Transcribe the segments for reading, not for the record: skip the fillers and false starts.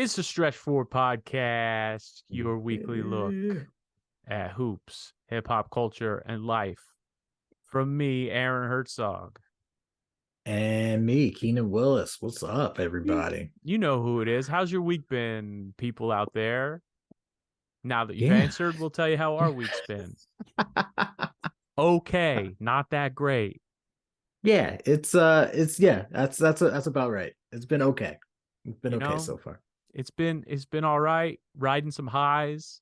It's the Stretch Forward Podcast, your weekly look at hoops, hip hop culture, and life. From me, Aaron Herzog. And me, Keenan Willis. What's up, everybody? You know who it is. How's your week been, people out there? Now that you've Yeah. answered, we'll tell you how our week's been. Okay, not that great. Yeah, that's about right. It's been okay. It's been okay so far. It's been all right, riding some highs,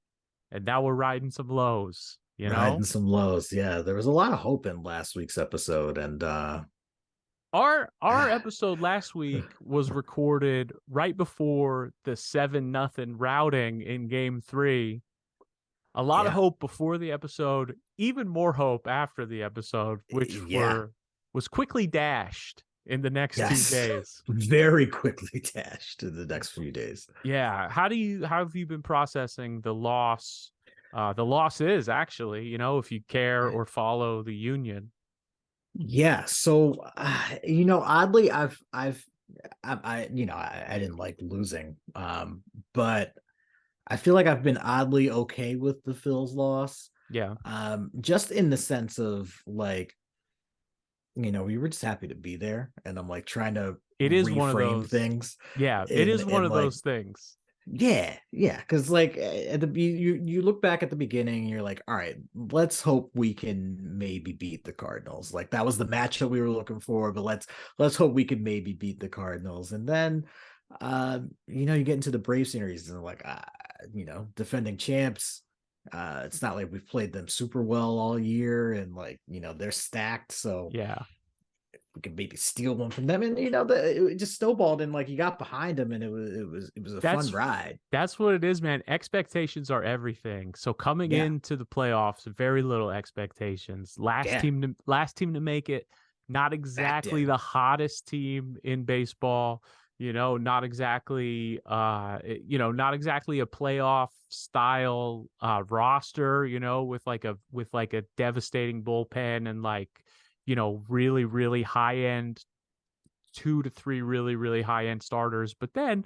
and now we're riding some lows. Riding some lows. Yeah, there was a lot of hope in last week's episode, and our episode last week was recorded right before the 7-0 routing in Game 3. A lot of hope before the episode, even more hope after the episode, which was quickly dashed in the next 2 days. Very quickly dashed in the next few days. Yeah. How have you been processing the loss? The loss is actually, if you care or follow the Union. Yeah. So, oddly, I didn't like losing, but I feel like I've been oddly okay with the Phil's loss. Yeah. Just in the sense of like, we were just happy to be there, and I'm like trying to reframe one of those things. Yeah, it is one of those things. Yeah, because like you look back at the beginning, and you're like, all right, let's hope we can maybe beat the Cardinals. Like that was the match that we were looking for, but let's hope we can maybe beat the Cardinals. And then you get into the Brave series and like defending champs. It's not like we've played them super well all year, and like they're stacked, so yeah, we could maybe steal one from them. And it just snowballed, and like you got behind them, and it was a fun ride. That's what it is, man. Expectations are everything. So coming into the playoffs, very little expectations. Last team to make it, not exactly the hottest team in baseball. Not exactly not exactly a playoff style roster, with like a devastating bullpen and like, really, really high end 2 to 3 really, really high end starters. But then,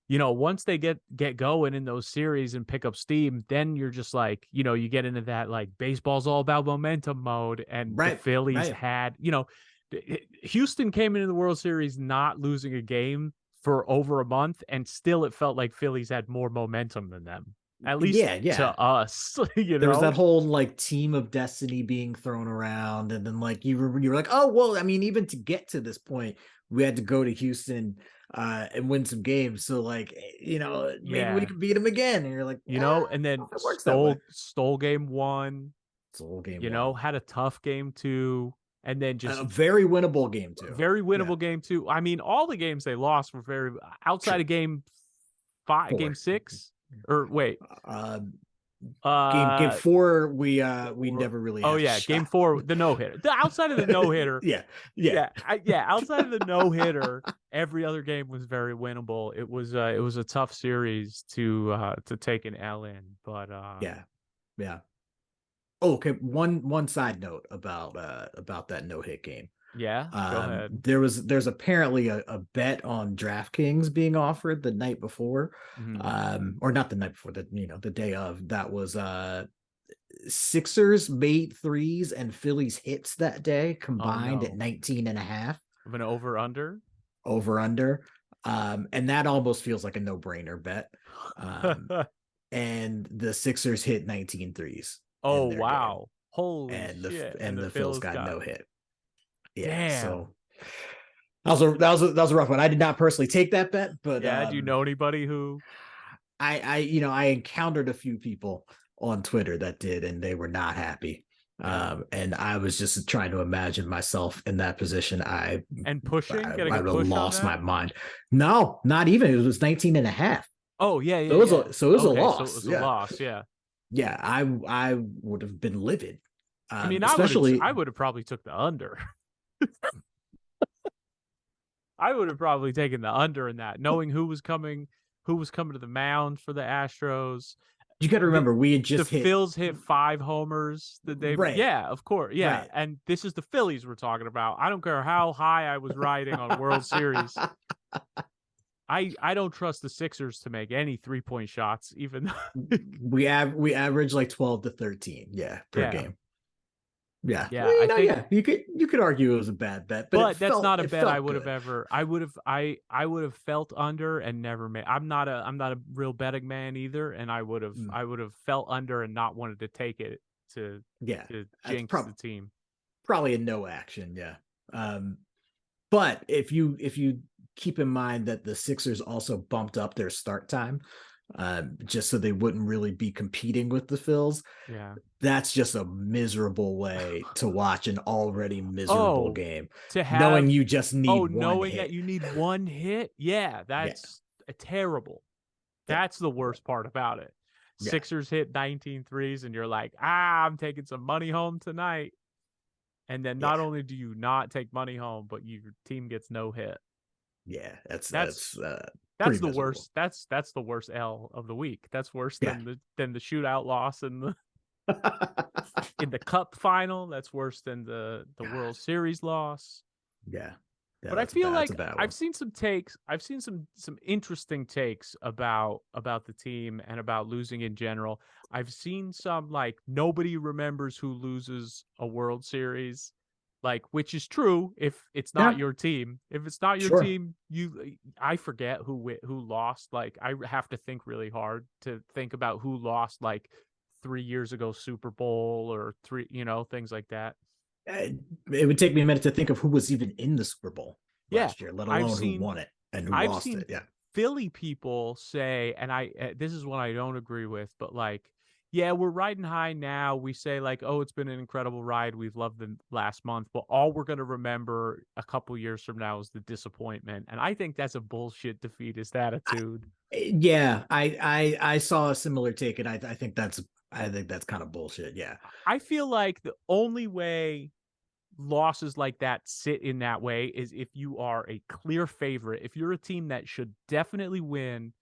once they get going in those series and pick up steam, then you're just like, you get into that like baseball's all about momentum mode. And the Phillies had, Houston came into the World Series not losing a game for over a month, and still it felt like Phillies had more momentum than them. At least to us, There was that whole like team of destiny being thrown around, and then like you were like, oh well, I mean, even to get to this point, we had to go to Houston and win some games. So like, maybe we can beat them again. And you're like, and then stole game 1. Stole game 1. Had a tough game 2. And then just a very winnable game 2. Very winnable game 2. I mean, all the games they lost were very outside of game 5, game 6. Or wait, game 4 we never really. Game 4 the no hitter. Outside of the no hitter, outside of the no hitter, every other game was very winnable. It was a tough series to take an L in, but yeah. Oh, okay. One side note about that no hit game. Yeah, go ahead. There's apparently a bet on DraftKings being offered the night before, or not the night before, the day of. That was Sixers made threes and Phillies hits that day combined at 19.5. Of an over under. And that almost feels like a no brainer bet. And the Sixers hit 19 threes. Oh wow! Game. Holy shit! And the Phillies got no hit. Yeah, damn. So that was a rough one. I did not personally take that bet, but do you know anybody who? I encountered a few people on Twitter that did, and they were not happy. And I was just trying to imagine myself in that position. I would have lost my mind. No, not even. It was 19.5. Oh yeah. So it was a loss. So it was a loss. Yeah. Yeah, I would have been livid. I mean, I would have probably took the under. I would have probably taken the under in that, knowing who was coming to the mound for the Astros. You got to remember, we had just the Phils hit 5 homers the day. Right. Yeah, of course. Yeah, right. And this is the Phillies we're talking about. I don't care how high I was riding on World Series. I don't trust the Sixers to make any 3-point shots, even though we average like 12 to 13, per game. Yeah. Yeah, well, I think you could argue it was a bad bet, but that's not a it bet I felt would have good. ever. I would have felt under and never made. I'm not a real betting man either, and I would have felt under and not wanted to take it to jinx the team. Probably a no action, but if you keep in mind that the Sixers also bumped up their start time, just so they wouldn't really be competing with the Phils. Yeah, that's just a miserable way to watch an already miserable game. To have knowing you just need knowing hit. that you need one hit, that's terrible. That's the worst part about it. Sixers hit 19 threes, and you're like, I'm taking some money home tonight. And then not only do you not take money home, but your team gets no hit. Yeah, that's the miserable. worst. That's the worst L of the week. That's worse than the shootout loss in the in the cup final. That's worse than the World Series loss. Yeah, but I feel like I've seen some takes. I've seen some interesting takes about the team and about losing in general. I've seen some like nobody remembers who loses a World Series, like, which is true if it's not your team. If it's not your team, I forget who lost. Like, I have to think really hard to think about who lost like 3 years ago Super Bowl or things like that. It would take me a minute to think of who was even in the Super Bowl last year, let alone who won it and who lost it. Yeah. Philly people say, and this is one I don't agree with, but like, yeah, we're riding high now. We say like, oh, it's been an incredible ride. We've loved the last month, but all we're going to remember a couple years from now is the disappointment. And I think that's a bullshit defeatist attitude. I saw a similar take, and I think that's kind of bullshit. Yeah. I feel like the only way losses like that sit in that way is if you are a clear favorite. If you're a team that should definitely win,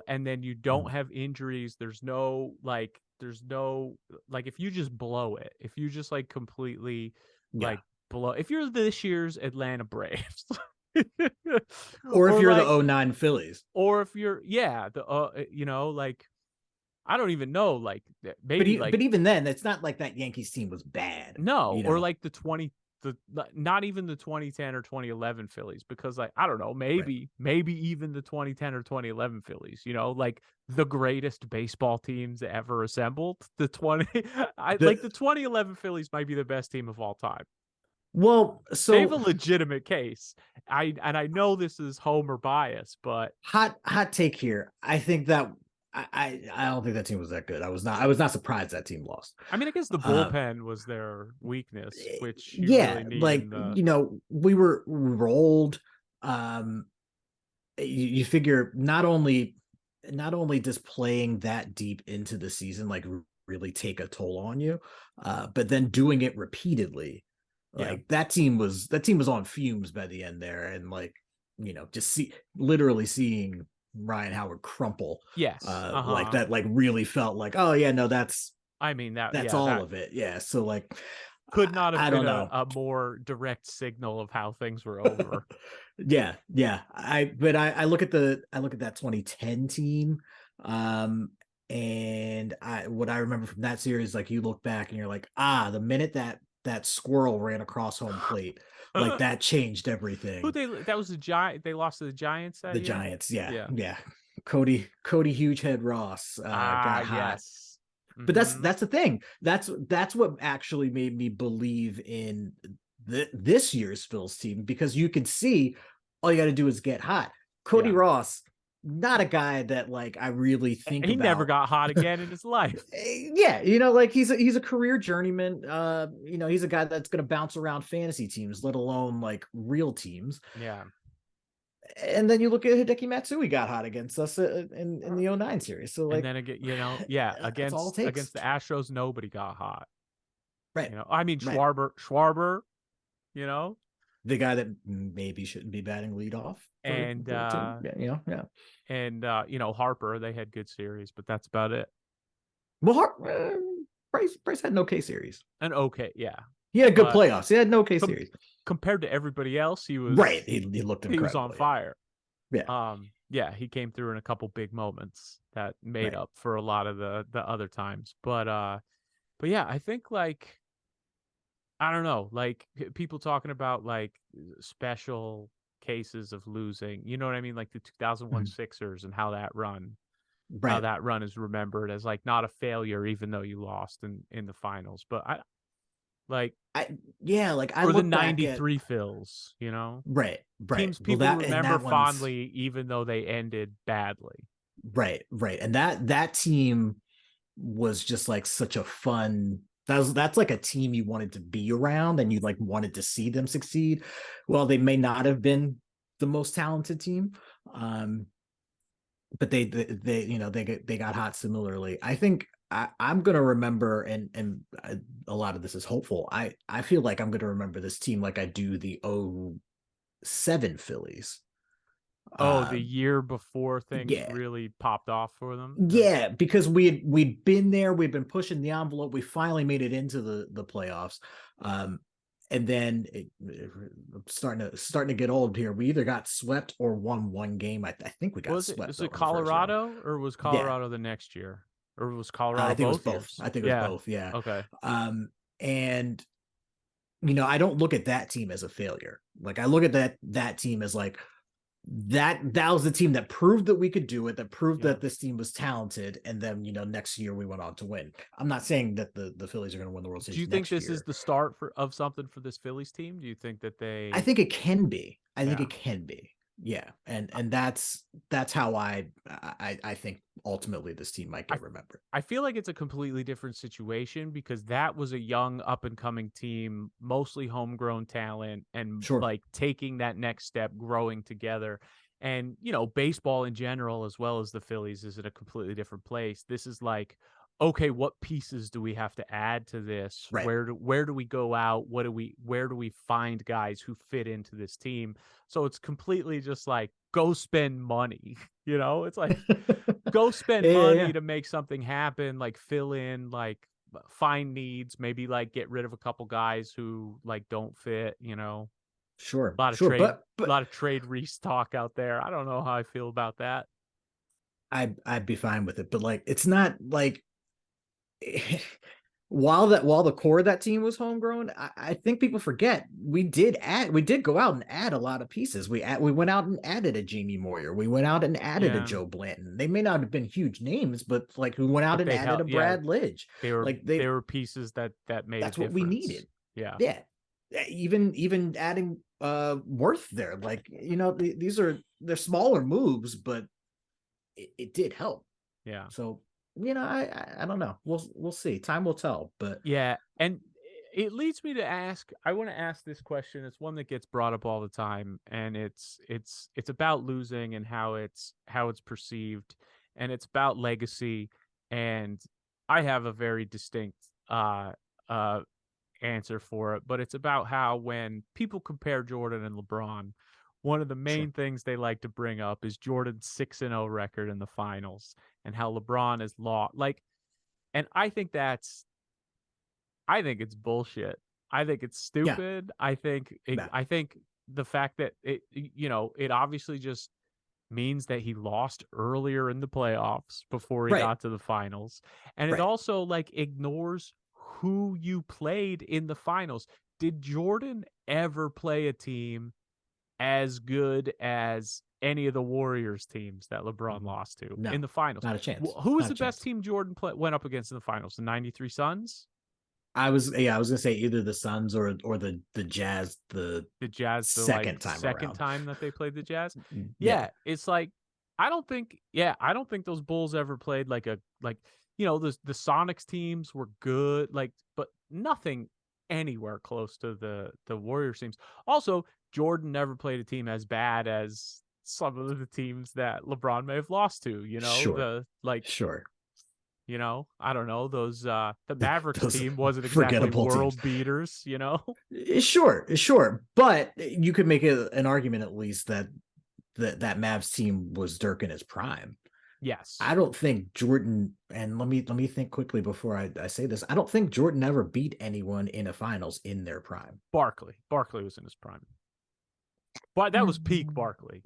and then you don't have injuries, there's no if you just blow it, if you just like completely blow, if you're this year's Atlanta Braves or if you're the 09 Phillies, or if you're I don't even know, like maybe but even then, it's not like that Yankees team was bad. No, or like not even the 2010 or 2011 Phillies, because like, I don't know, maybe even the 2010 or 2011 Phillies, like the greatest baseball teams ever assembled. The 2011 Phillies might be the best team of all time. Well, so they have a legitimate case. I know this is homer bias, but hot take here. I think that I don't think that team was that good. I was not surprised that team lost. I mean, I guess the bullpen was their weakness, which really we were rolled. You figure not only does playing that deep into the season like really take a toll on you, but then doing it repeatedly, like that team was on fumes by the end there, and like just literally seeing Ryan Howard crumple. Yes. Like that, like really felt like, oh yeah, no, that's all of it. Yeah. So like could not have been a more direct signal of how things were over. Yeah. I look at that 2010 team. And what I remember from that series, like you look back and you're like, the minute that squirrel ran across home plate, like that changed everything. That was the Giant. They lost to the Giants. The year? Giants, yeah. Cody Hugehead Ross got hot. Yes. Mm-hmm. But that's the thing. That's what actually made me believe in this year's Phil's team, because you could see all you got to do is get hot. Cody Ross, not a guy that like I really think he never got hot again in his life. Yeah, like he's a career journeyman. He's a guy that's going to bounce around fantasy teams, let alone like real teams. Yeah. And then you look at Hideki Matsui got hot against us in the 09 series. So like, and then again, against the Astros, nobody got hot. Right. I mean, Schwarber, the guy that maybe shouldn't be batting leadoff. And and Harper, they had good series, but that's about it. Well, Bryce had an okay series. He had good playoffs. He had an okay series compared to everybody else. He was right. He looked incredible. He was on fire. Yeah. Yeah, he came through in a couple big moments that made Right. up for a lot of the other times. But yeah, I think like I don't know, like people talking about like special cases of losing. You know what I mean? Like the 2001 Mhm. Sixers and how Right. that run is remembered as like not a failure even though you lost in the finals. But I like I yeah, like I or the look back at 93 Phils, you know? right, right. Teams Well, people that and remember that one's fondly even though they ended badly. right, right. And that team was just like such a fun that's like a team you wanted to be around and you like wanted to see them succeed. Well, they may not have been the most talented team. But they you know they got hot similarly. I think I'm gonna remember a lot of this is hopeful. I feel like I'm gonna remember this team like I do the '07 Phillies. Oh, the Uh, year before things yeah, really popped off for them. yeah, because we'd been there, we'd been pushing the envelope. We finally made it into the playoffs, um, and then starting to get old here. We either got swept or won one game. I think we got Was swept it though in the first round. Colorado or was Yeah, Colorado the next year? Or was I Colorado think it was both both. years? I think it was Yeah. both. Yeah. Okay. And I don't look at that team as a failure. Like I look at that team as like that was the team that proved that we could do it, that proved Yeah. that this team was talented, and then next year we went on to win. I'm not saying that the Phillies are going to win the World Do Series you think next this is year. the start of something for this Phillies team? Do you think that I they think it can be. I think yeah. it can be. Yeah, and that's how I think ultimately this team might I get remembered. I feel like it's a completely different situation because that was a young up and coming team, mostly homegrown talent and Sure. like taking that next step, growing together. And, baseball in general, as well as the Phillies, is in a completely different place. This is like, okay, what pieces do we have to add to this? Right. Where do we go out? Where do we find guys who fit into this team? So it's completely just like go spend money. It's like go spend money Yeah. to make something happen, like fill in, like find needs, maybe like get rid of a couple guys who like don't fit, Sure. A lot of Sure. trade a But lot of trade restock out there. I don't know how I feel about that. I'd be fine with it. But like it's not like while the core of that team was homegrown, I think people forget we did go out and add a lot of pieces. We went out and added a Jamie Moyer. We went out and added a Yeah. Joe Blanton. They may not have been huge names, but like we went out But and they added a help yeah, Brad Lidge. they were Like they were pieces that made a that's what we difference. needed. Yeah. Yeah. Even adding Worth there. Like, they're smaller moves, but it did help. Yeah. So, I don't know. We'll see. Time will tell. But Yeah, and it leads me to ask. I want to ask this question. It's one that gets brought up all the time, and it's about losing and how it's perceived, and it's about legacy. And I have a very distinct uh answer for it, but it's about how when people compare Jordan and LeBron, one of the sure. main things they like to bring up is Jordan's 6-0 record in the finals and how LeBron has lost. Like, and I think it's bullshit. I think it's Yeah. stupid. Yeah. I think the fact that it obviously just means that he lost earlier in the playoffs before he Right. got to the finals. And it Right. also like ignores who you played in the finals. Did Jordan ever play a team as good as any of the Warriors teams that LeBron lost to in No. the finals? Not a chance. Who was Not a the best chance. team Jordan went up against in the finals? The 93 Suns? I was gonna say either the Suns or the Jazz the The Jazz, the like second time second around. time that they played the Jazz. Yeah. Yeah, it's like I don't think those Bulls ever played like the Sonics teams were good, like, but nothing anywhere close to the Warriors teams. Also, Jordan never played a team as bad as some of the teams that LeBron may have lost to, Sure. the like, Sure. I don't know, those the Mavericks Those team wasn't exactly forgettable teams. world beaters. Sure. But you could make an argument at least that Mavs team was Dirk in his prime. Yes. I don't think Jordan, and let me think quickly before I say this. I don't think Jordan ever beat anyone in a finals in their prime. Barkley was in his prime. But that was peak Barkley.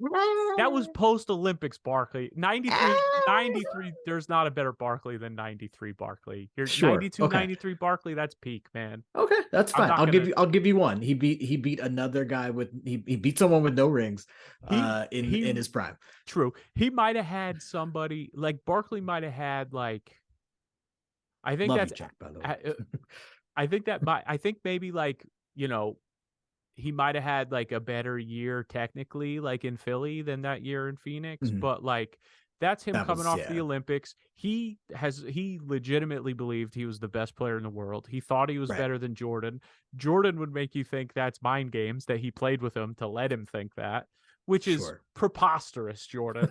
That was post-Olympics Barkley. 93, there's not a better Barkley than 93 Barkley. You're sure. 92, okay. 93 Barkley, that's peak, man. Okay, that's fine. I'll give you one. He beat another guy he beat someone with no rings in his prime. True. He might have had somebody like Barkley might have had like I think that's check, by the way. I think maybe like, he might have had like a better year technically, like in Philly than that year in Phoenix, but like that's him coming off the Olympics. He legitimately believed he was the best player in the world. He thought he was better than Jordan. Jordan would make you think that's mind games that he played with him to let him think that, which is preposterous, Jordan.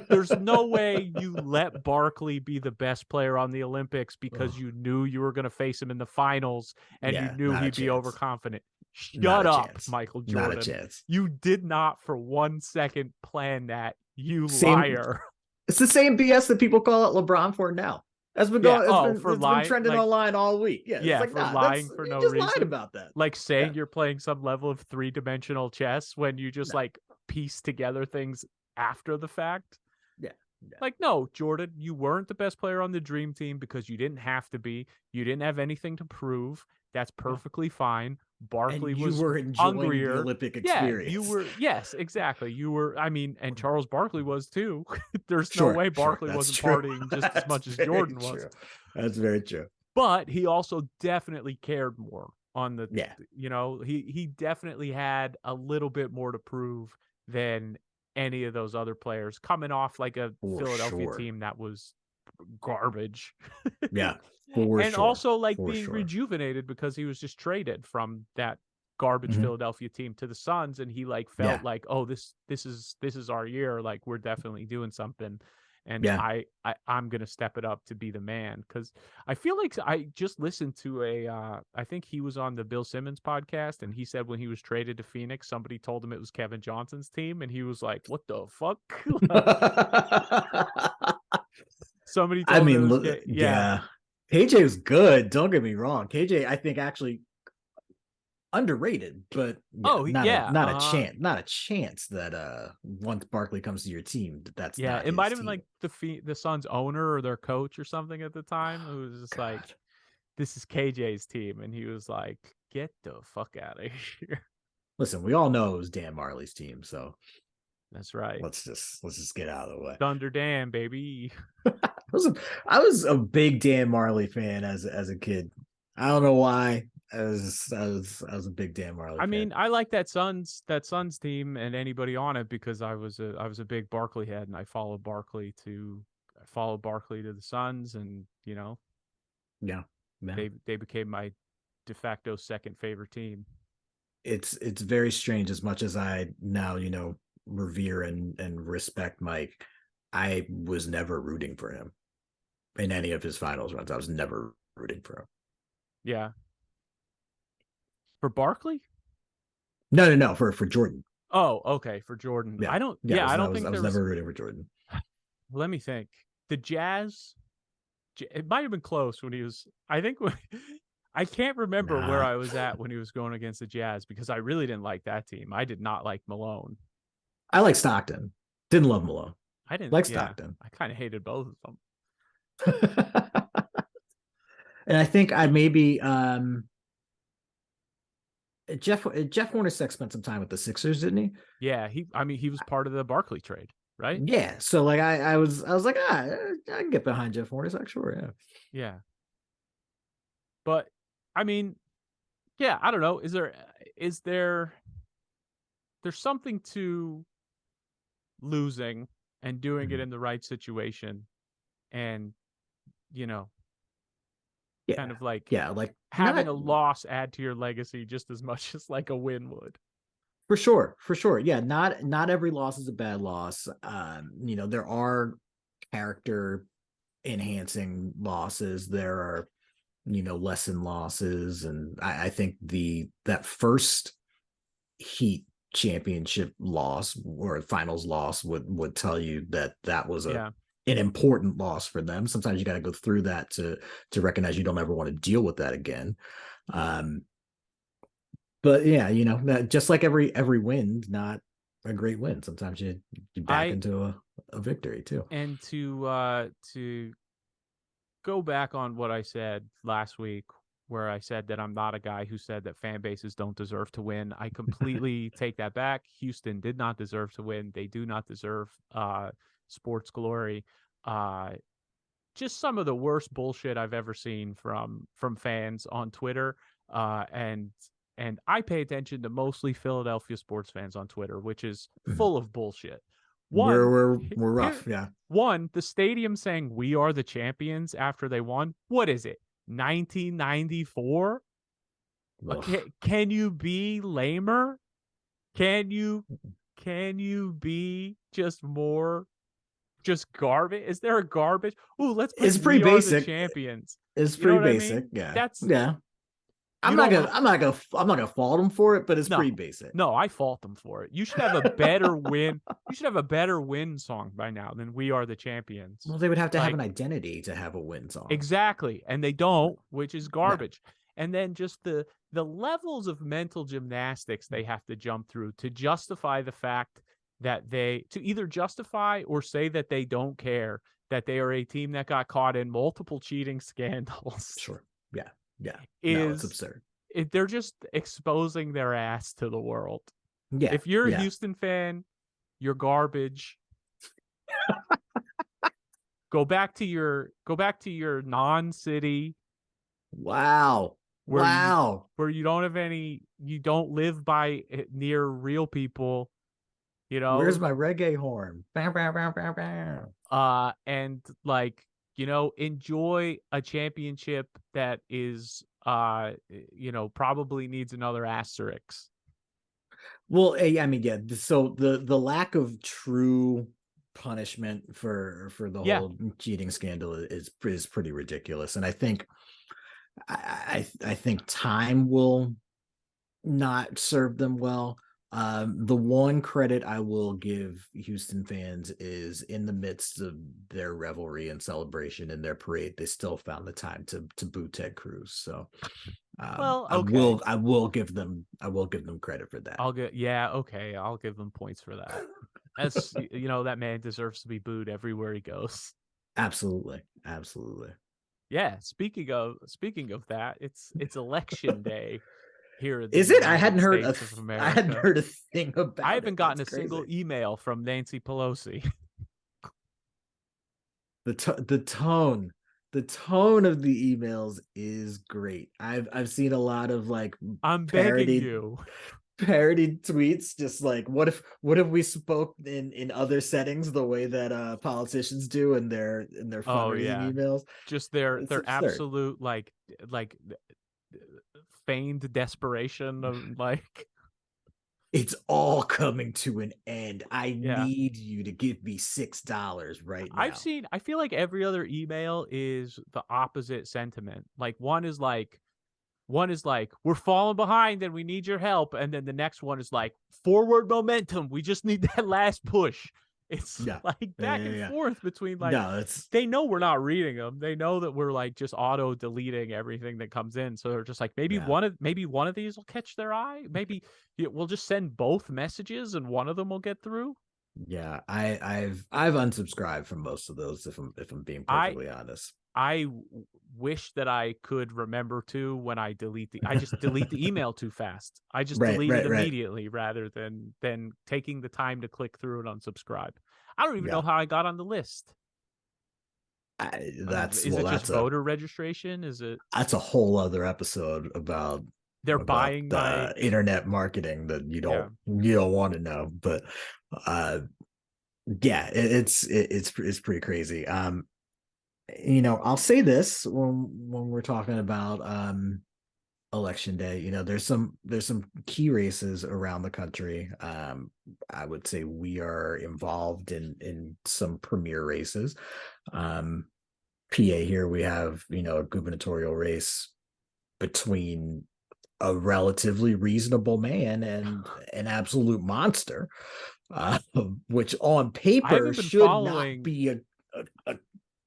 There's no way you let Barkley be the best player on the Olympics because you knew you were going to face him in the finals and you knew he'd be overconfident. Shut up, Michael Jordan. Not a chance. You did not for 1 second plan that, liar. It's the same BS that people call out LeBron for now. It's been trending online all week. Yeah, for lying for no reason. Lied about that. Like saying you're playing some level of 3-dimensional chess when you just like piece together things after the fact. Yeah. Like, no, Jordan, you weren't the best player on the dream team because you didn't have to be. You didn't have anything to prove. That's perfectly fine. Barkley was were enjoying hungrier. The Olympic experience. Yeah, you were. Yes, exactly. You were. I mean, and Charles Barkley was too. There's no way Barkley wasn't partying just as much as Jordan was. That's very true. But he also definitely cared more on the. He definitely had a little bit more to prove than any of those other players coming off like a Philadelphia team that was garbage. Yeah. Also like being rejuvenated because he was just traded from that garbage Philadelphia team to the Suns, and he like felt like, oh, this is our year, like we're definitely doing something, and I'm gonna step it up to be the man. Because I feel like I just listened to I think he was on the Bill Simmons podcast, and he said when he was traded to Phoenix, somebody told him it was Kevin Johnson's team, and he was like, what the fuck? Somebody told him KJ was good. Don't get me wrong. KJ, I think, actually underrated, but not a chance that once Barkley comes to your team, that's not it might have been like the Suns owner or their coach or something at the time who was just like, this is KJ's team, and he was like, get the fuck out of here. Listen, we all know it was Dan Marley's team, so that's right. Let's just get out of the way. Thunder Dan, baby. I was a big Dan Marley fan as a kid. I don't know why. I was a big Dan Marley fan. I mean, I like that Suns team and anybody on it because I was a big Barkley head, and I followed Barkley to the Suns, and they became my de facto second favorite team. It's very strange. As much as I now revere and respect Mike, I was never rooting for him in any of his finals runs. I was never rooting for him. Yeah. For Barkley? No, for Jordan. Oh, okay, for Jordan. Yeah. I don't think I was never rooting for Jordan. Let me think. The Jazz, it might have been close when he was, I think I can't remember where I was at when he was going against the Jazz because I really didn't like that team. I did not like Malone. I like Stockton. Didn't love Malone. I didn't like Stockton. I kind of hated both of them. And I think I maybe Jeff Hornacek spent some time with the Sixers, didn't he? Yeah, he was part of the Barkley trade, right? Yeah. So like I was like, I can get behind Jeff Hornacek, sure, yeah. Yeah. But I mean, yeah, I don't know. Is there's something to losing and doing it in the right situation, and kind of like having a loss add to your legacy just as much as like a win would. For sure. Yeah, not every loss is a bad loss. There are character enhancing losses. There are lesson losses, and I think that first Heat championship loss or finals loss would tell you that was an important loss for them. Sometimes you got to go through that to recognize you don't ever want to deal with that again. But yeah, just like every win, not a great win. Sometimes you back I into a victory too. and to go back on what I said last week, where I said that I'm not a guy who said that fan bases don't deserve to win. I completely take that back. Houston did not deserve to win. They do not deserve sports glory. Uh, just some of the worst bullshit I've ever seen from fans on Twitter. And I pay attention to mostly Philadelphia sports fans on Twitter, which is full of bullshit. We're One, we're we're here, rough, yeah. one, the stadium saying we are the champions after they won. What is it? 1994? Can you be lamer? Can you be just more just garbage? Is there a garbage? Ooh, let's put It's pretty we are the basic. champions. It's You know pretty what I basic. mean? Yeah. That's Yeah. you I'm not don't gonna I'm not gonna I'm not gonna fault them for it, but it's no. pretty basic. No, I fault them for it. You should have a better win. You should have a better win song by now than we are the champions. Well, they would have to have an Like identity to have a win song. exactly. And they don't, which is No. garbage. And then just the levels of mental gymnastics they have to jump through to justify the fact that to either justify or say that they don't care that they are a team that got caught in multiple cheating scandals. Sure. Yeah. Yeah. No, it's Is absurd. they're just exposing their ass to the world. Yeah. If you're a Yeah. Houston fan, you're garbage. Go back to your non-city Wow. where Wow. you don't have you don't live by near real people, Where's my reggae horn? Bow, bow, bow, bow, bow. and like, enjoy a championship that is probably needs another asterisk. Well, I mean, yeah. So the lack of true punishment for the whole cheating scandal is pretty ridiculous, and I think I think time will not serve them well. The one credit I will give Houston fans is in the midst of their revelry and celebration and their parade, they still found the time to boo Ted Cruz. So Well, okay. I will give them credit for that. I'll give them points for that. As that man deserves to be booed everywhere he goes. Absolutely. Absolutely. Yeah, speaking of that, it's election day here in the Is it? I United hadn't heard States of I hadn't America. heard a thing about it. I haven't gotten That's a single crazy. email from Nancy Pelosi. The tone of the emails is great. I've seen a lot of like I'm begging you. parodied tweets, just like what if we spoke in other settings the way that politicians do in their fundraising emails. Just their It's absolute like feigned desperation of like it's all coming to an end. I yeah. need you to give me $6 right now. I feel like every other email is the opposite sentiment. Like one is like we're falling behind and we need your help, and then the next one is like forward momentum, we just need that last push. It's like back and forth between like they know we're not reading them, they know that we're like just auto deleting everything that comes in, so they're just like maybe one of these will catch their eye, maybe we'll just send both messages and one of them will get through. Yeah, I've unsubscribed from most of those, if I'm being perfectly honest. I wish that I could remember to when I just delete the email too fast. I just delete it immediately rather than taking the time to click through and unsubscribe. I don't even know how I got on the list. Is it just voter registration? Is it? That's a whole other episode about buying the internet marketing that you don't want to know. But yeah, it's pretty crazy. I'll say this when we're talking about election day, there's some key races around the country. I would say we are involved in some premier races. PA here, we have, a gubernatorial race between a relatively reasonable man and an absolute monster, which on paper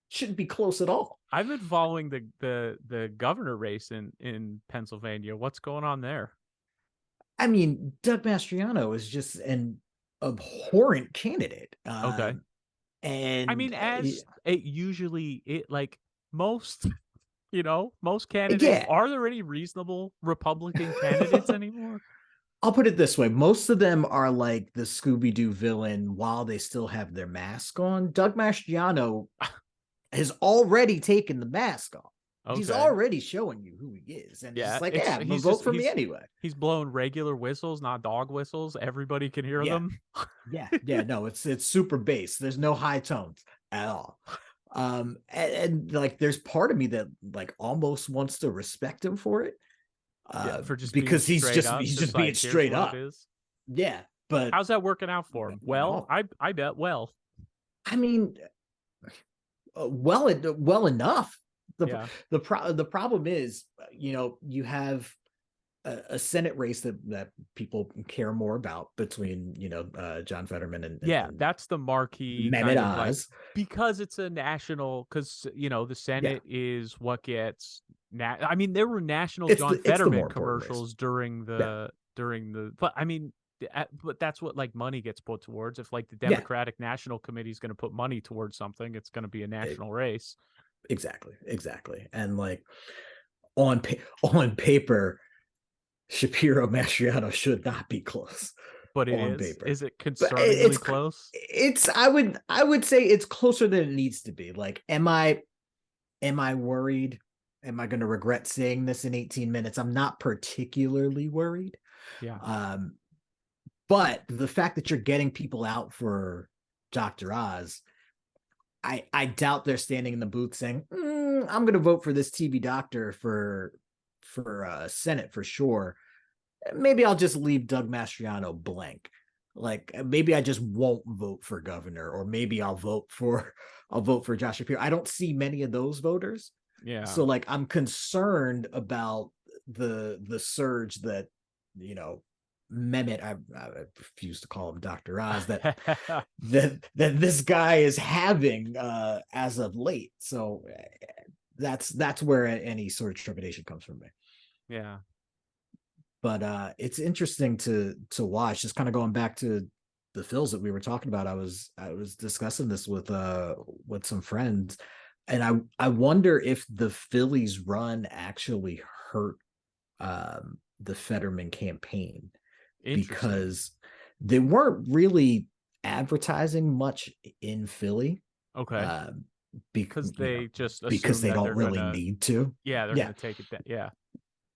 shouldn't be close at all. I've been following the governor race in Pennsylvania. What's going on there? I mean, Doug Mastriano is just an abhorrent candidate. Okay. I And mean, as it usually it like most, most candidates. yeah, Are there any reasonable Republican candidates anymore? I'll put it this way. Most of them are like the Scooby-Doo villain while they still have their mask on. Doug Mastriano has already taken the mask off. He's Okay. already showing you who he is. And it's Yeah, just like, yeah, vote for me anyway. He's blowing regular whistles, not dog whistles. Everybody can hear Yeah. them. Yeah. No, it's super bass. There's no high tones at all. And like there's part of me that like almost wants to respect him for it. Yeah, for just being Because straight up, he's just being like, here's straight what up. it is. Yeah, but how's that working out for him? Well, I bet well. I mean, well enough. The problem is, you have a Senate race that people care more about between John Fetterman and that's the marquee Mehmet Oz, because it's a national, because the Senate is what gets I mean, there were national John Fetterman commercials during the but I mean, but that's what like money gets put towards. If like the Democratic National Committee is going to put money towards something, it's going to be a national race. Exactly. And like on paper, Shapiro Mastriano should not be close. But it is. Paper. Is it concerningly close? I would say it's closer than it needs to be. Like, am I worried? Am I going to regret saying this in 18 minutes? I'm not particularly worried. Yeah. But the fact that you're getting people out for Dr. Oz, I doubt they're standing in the booth saying, I'm going to vote for this TV doctor for Senate for sure. Maybe I'll just leave Doug Mastriano blank. Like maybe I just won't vote for governor, or maybe I'll vote for Josh Shapiro. I don't see many of those voters. Yeah. So like I'm concerned about the surge that, Mehmet, I refuse to call him Dr. Oz, that this guy is having as of late. So that's where any sort of trepidation comes from me. Yeah. But it's interesting to watch. Just kind of going back to the Phils that we were talking about. I was discussing this with some friends, and I wonder if the Phillies run actually hurt the Fetterman campaign, because they weren't really advertising much in Philly. Okay. Because they they don't really need to. Yeah, they're gonna take it.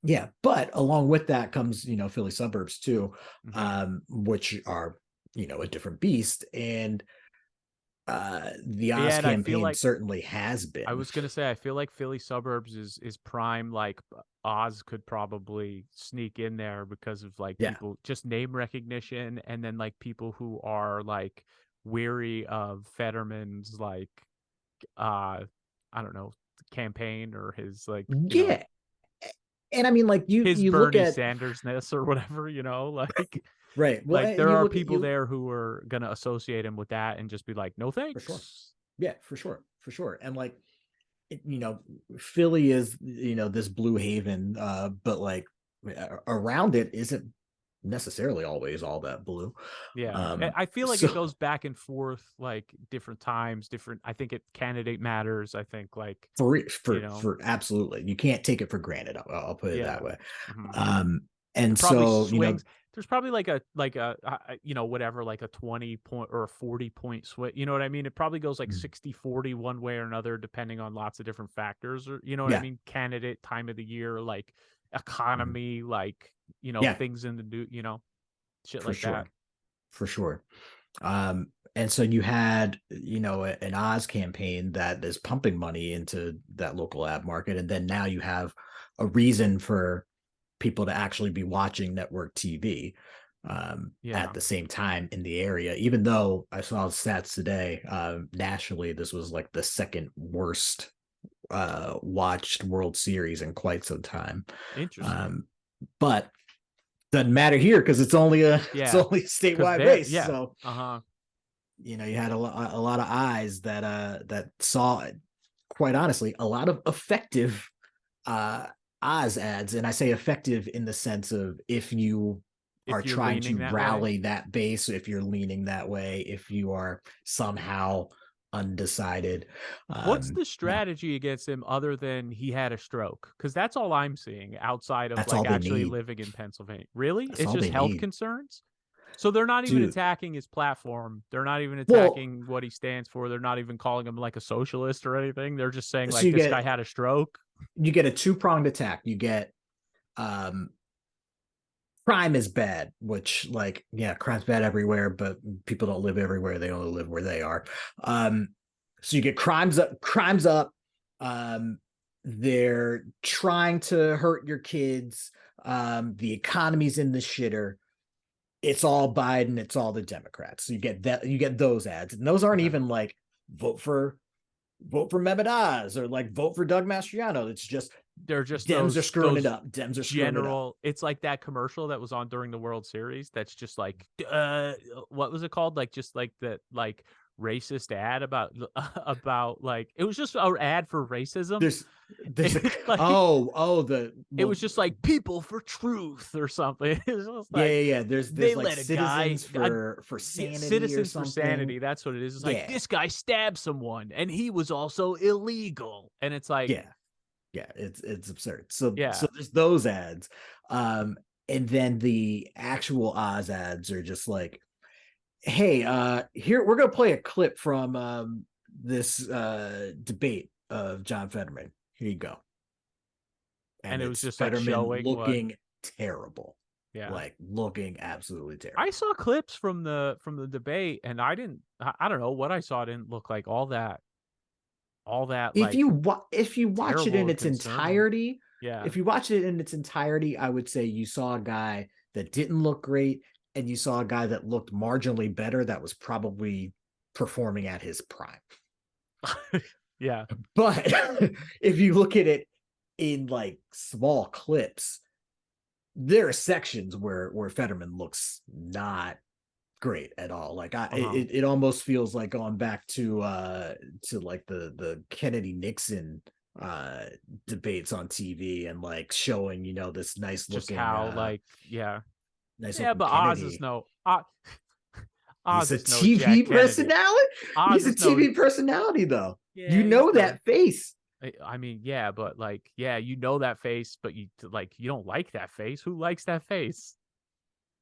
Yeah, but along with that comes, Philly suburbs too, which are, a different beast. And the Oz campaign certainly has been. I was gonna say, I feel like Philly suburbs is prime. Like Oz could probably sneak in there because of like people, just name recognition, and then like people who are like weary of Fetterman's like I don't know, campaign or his like and I mean, like his you Bernie look at Sanders-ness or whatever, like right. Well, like there are people there who are gonna associate him with that and just be like, no thanks. For sure. Yeah, for sure. And like, Philly is this blue haven, but like around it isn't necessarily always all that blue. Yeah. I feel like it goes back and forth, like different times, I think candidate matters. I think like for absolutely, you can't take it for granted. I'll put it that way. Mm-hmm. And so swings, there's probably like a whatever, like a 20 point or a 40 point swing. You know what I mean? It probably goes like 60-40 one way or another, depending on lots of different factors, or what I mean? Candidate, time of the year, like economy, like things in the new, shit like that. For sure. And so you had, an Oz campaign that is pumping money into that local ad market. And then now you have a reason for people to actually be watching network TV at the same time in the area, even though I saw stats today, nationally, this was like the second worst watched World Series in quite some time. Interesting. But doesn't matter here because it's only a statewide race. So you had a lot of eyes that saw, quite honestly, a lot of effective Oz ads. And I say effective in the sense of if you are you're trying leaning to that way. rally that base, if you're leaning that way, if you are somehow undecided. What's the No, strategy against him other than he had a stroke? Because that's all I'm seeing outside of that's like all they actually need. living in Pennsylvania. Really? That's It's all just they health need, concerns? So they're not even dude. attacking his platform. They're not even Well, attacking what he stands for. They're not even calling him like a socialist or anything. They're just saying so like this guy had a stroke. you get a two-pronged attack. You get um crime is bad, which, like, yeah, crime's bad everywhere, but people don't live everywhere. They only live where they are. So you get crimes up. Um, they're trying to hurt your kids. The economy's in the shitter. It's all Biden. It's all the Democrats. So you get that. You get those ads, and those aren't Okay. even like vote for Mehmet Oz or like vote for Doug Mastriano. It's just They're just Dems are screwing those it up. Dems are screwing it up. general. It's like that commercial that was on during the World Series. That's just like, what was it called? Like just like that, like racist ad about like it was just an ad for racism. There's a Like the it well, was just like people for truth or something. It's just yeah, like yeah, yeah. There's they like let a guy citizens for sanity or citizens for something. sanity. That's what it is. It's like Yeah, this guy stabbed someone and he was also illegal. And it's like, yeah, yeah. It's absurd. So yeah. there's those ads, and then the actual Oz ads are just like, hey, here we're gonna play a clip from this debate of John Fetterman. Here you go. And And it was it's just like Fetterman showing what, looking terrible, yeah. like looking absolutely terrible. I saw clips from the debate and I don't know what I saw didn't look like all that like If you watch it terrible in or its concerning. entirety, Yeah. if you watch it in its entirety, I would say you saw a guy that didn't look great, and you saw a guy that looked marginally better that was probably performing at his prime. Yeah. But if you look at it in like small clips, there are sections where Fetterman looks not great at all. Like it almost feels like going back to like the Kennedy Nixon debates on TV, and like showing, this nice Just looking how like, yeah. nice Yeah, looking but Kennedy. Oz He's a is no Jack TV Kennedy. personality. Oz He's a is no, TV personality though. You yeah, he's know no, that face. I mean, yeah, but like, yeah, you know that face, but you like, you don't like that face. Who likes that face?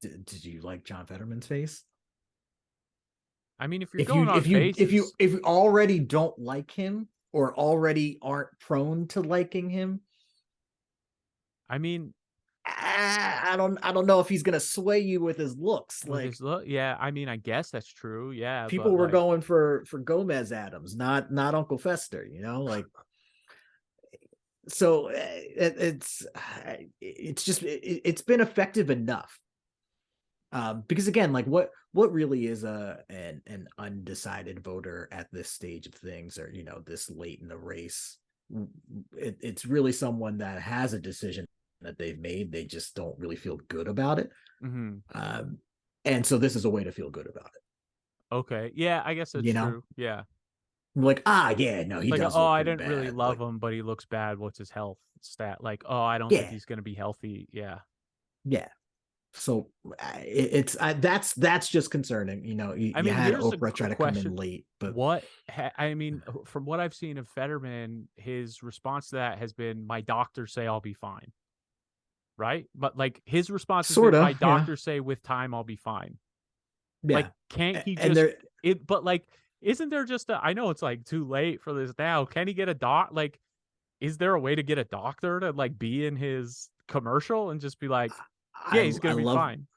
Did you like John Fetterman's face? I mean, if you're going on faces, If you already don't like him, or already aren't prone to liking him, I mean, I don't know if he's gonna sway you with his looks. with Like, his look, yeah, I mean, I guess that's true. Yeah, people but were like, going for Gomez Adams, not Uncle Fester. Like, so it's just it's been effective enough. Because again, like what really is an undecided voter at this stage of things, or this late in the race? It's really someone that has a decision that they've made. They just don't really feel good about it. mm-hmm. And so this is a way to feel good about it. Okay, yeah, I guess that's true. Yeah, Like, yeah, no, he like, does oh, look I pretty didn't really bad. love Like, him, but he looks bad. What's his health stat? Like, oh, I don't think yeah, he's gonna be healthy. Yeah, yeah. So that's just concerning. I You mean, had here's a Oprah try to come in question. late, but I mean, from what I've seen of Fetterman, his response to that has been, "My doctors say I'll be fine." Right? But like his response has been, sort "My of, yeah, doctors say with time I'll be fine." Like, yeah. can't he And just there, it? But like, isn't there just I know it's like too late for this now. Can he get a doc? Like, is there a way to get a doctor to like be in his commercial and just be like, yeah, he's I gonna be love fine?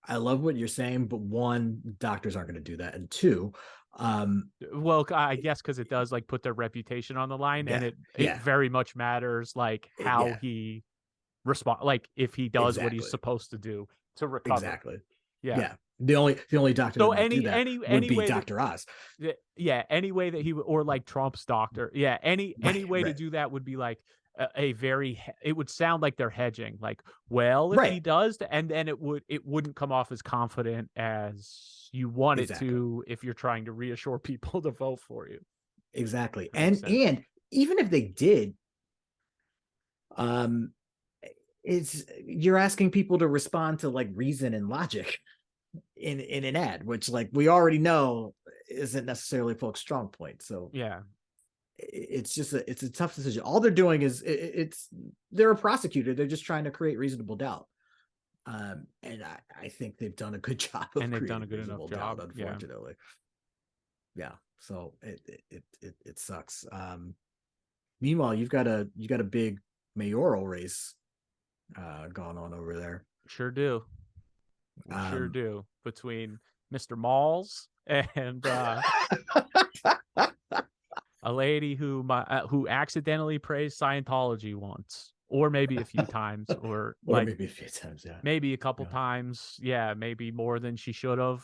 I love what you're saying, but one, doctors aren't going to do that, and two, Well, I guess because it does like put their reputation on the line, and yeah, it yeah, very much matters like how yeah, he respond, like if he does what he's exactly, supposed to do to recover. exactly, Yeah. yeah. The only doctor that So might do that would any be way that Dr. Oz. yeah, any way that he or like Trump's doctor, yeah, any Right, way to right, do that would be like a very it would sound like they're hedging, like, well, if he right, does, and then it wouldn't come off as confident as you want it exactly, to if you're trying to reassure people to vote for you. exactly. That makes sense. And even if they did, um you're asking people to respond to like reason and logic in an ad, which like we already know isn't necessarily folks' strong point. So yeah, it's just it's a tough decision. All they're doing is they're a prosecutor. They're just trying to create reasonable doubt. And I think they've done a good job of and they've done creating a good enough reasonable job. doubt, unfortunately. Yeah. So it sucks. Meanwhile, you got a big mayoral race going on over there. Sure do. We sure do. Between Mr. Malls and a lady who accidentally praised Scientology once, or maybe a few times, or like maybe a few times, yeah, maybe a couple times, yeah, maybe more than she should have.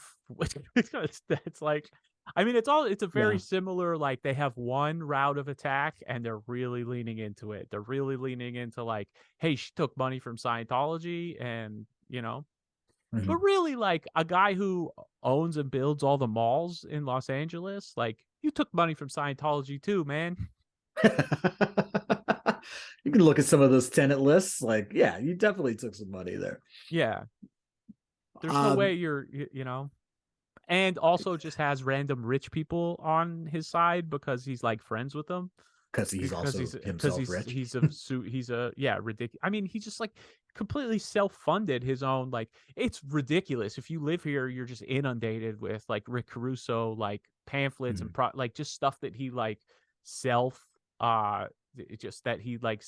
That's like, I mean, it's a very similar, like they have one route of attack and they're really leaning into it. They're really leaning into like, hey, she took money from Scientology, and but really, like a guy who owns and builds all the malls in Los Angeles, like you took money from Scientology too, man. You can look at some of those tenant lists. Like, yeah, you definitely took some money there. Yeah. There's no way and also just has random rich people on his side because he's like friends with them. Because he's himself rich. He's a ridiculous. I mean, he just like completely self-funded his own. Like, it's ridiculous. If you live here, you're just inundated with like Rick Caruso like pamphlets and like just stuff that he like just that he like